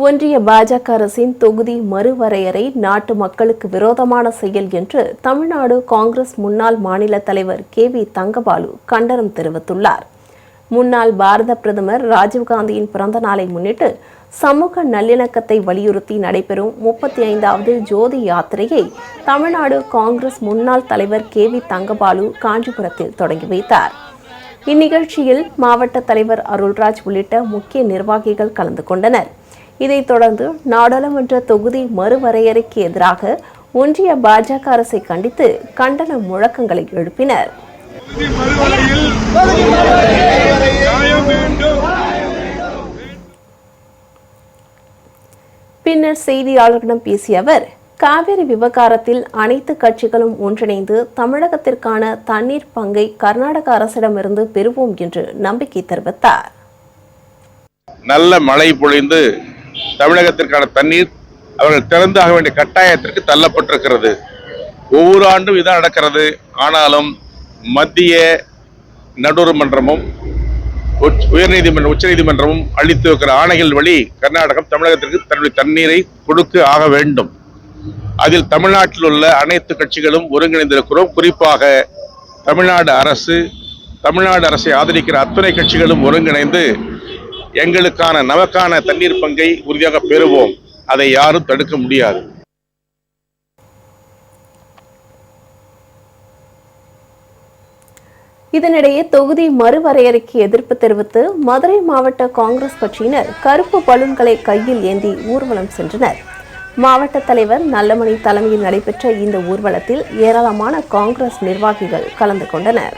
ஒன்றிய பாஜக அரசின் தொகுதி மறுவரையறை நாட்டு மக்களுக்கு விரோதமான செயல் என்று தமிழ்நாடு காங்கிரஸ் முன்னாள் மாநில தலைவர் KV தங்கபாலு கண்டனம் தெரிவித்துள்ளார். முன்னாள் பாரத பிரதமர் ராஜீவ்காந்தியின் பிறந்த நாளை முன்னிட்டு சமூக நல்லிணக்கத்தை வலியுறுத்தி நடைபெறும் 35வது ஜோதி யாத்திரையை தமிழ்நாடு காங்கிரஸ் முன்னாள் தலைவர் KV தங்கபாலு காஞ்சிபுரத்தில் தொடங்கி வைத்தார். இந்நிகழ்ச்சியில் மாவட்ட தலைவர் அருள்ராஜ் உள்ளிட்ட முக்கிய நிர்வாகிகள் கலந்து கொண்டனர். இதைத் தொடர்ந்து நாடாளுமன்ற தொகுதி மறுவரையறைக்கு எதிராக ஒன்றிய பாஜக அரசை கண்டித்து கண்டன முழக்கங்களை எழுப்பினர். பின்னர் செய்தியாளர்களிடம் பேசிய அவர், காவிரி விவகாரத்தில் அனைத்து கட்சிகளும் ஒன்றிணைந்து தமிழகத்திற்கான தண்ணீர் பங்கை கர்நாடக அரசிடமிருந்து பெறுவோம் என்று நம்பிக்கை தெரிவித்தார். நல்ல மழை பொழிந்து தமிழகத்திற்கான தண்ணீர் அவர்கள் திறந்தாக வேண்டிய கட்டாயத்திற்கு தள்ளப்பட்டிருக்கிறது. ஒவ்வொரு ஆண்டும் இதான் நடக்கிறது. ஆனாலும் மத்திய நடுவர்மன்றமும் உச்சநீதிமன்றமும் அளித்து வைக்கிற ஆணைகள் வழி கர்நாடகம் தமிழகத்திற்கு தன்னுடைய தண்ணீரை கொடுக்க ஆக வேண்டும். அதில் தமிழ்நாட்டில் உள்ள அனைத்து கட்சிகளும் ஒருங்கிணைந்திருக்கிறோம். குறிப்பாக தமிழ்நாடு அரசை ஆதரிக்கிற அத்துணை கட்சிகளும் ஒருங்கிணைந்து எங்களுக்கான நமக்கான தண்ணீர் பங்கை உறுதியாக பெறுவோம். அதை யாரும் தடுக்க முடியாது. இதனிடையே தொகுதி மறுவரையறைக்கு எதிர்ப்பு தெரிவித்து மதுரை மாவட்ட காங்கிரஸ் கட்சியினர் கருப்பு பலூன்களை கையில் ஏந்தி ஊர்வலம் சென்றனர். மாவட்ட தலைவர் நல்லமணி தலைமையில் நடைபெற்ற இந்த ஊர்வலத்தில் ஏராளமான காங்கிரஸ் நிர்வாகிகள் கலந்து கொண்டனர்.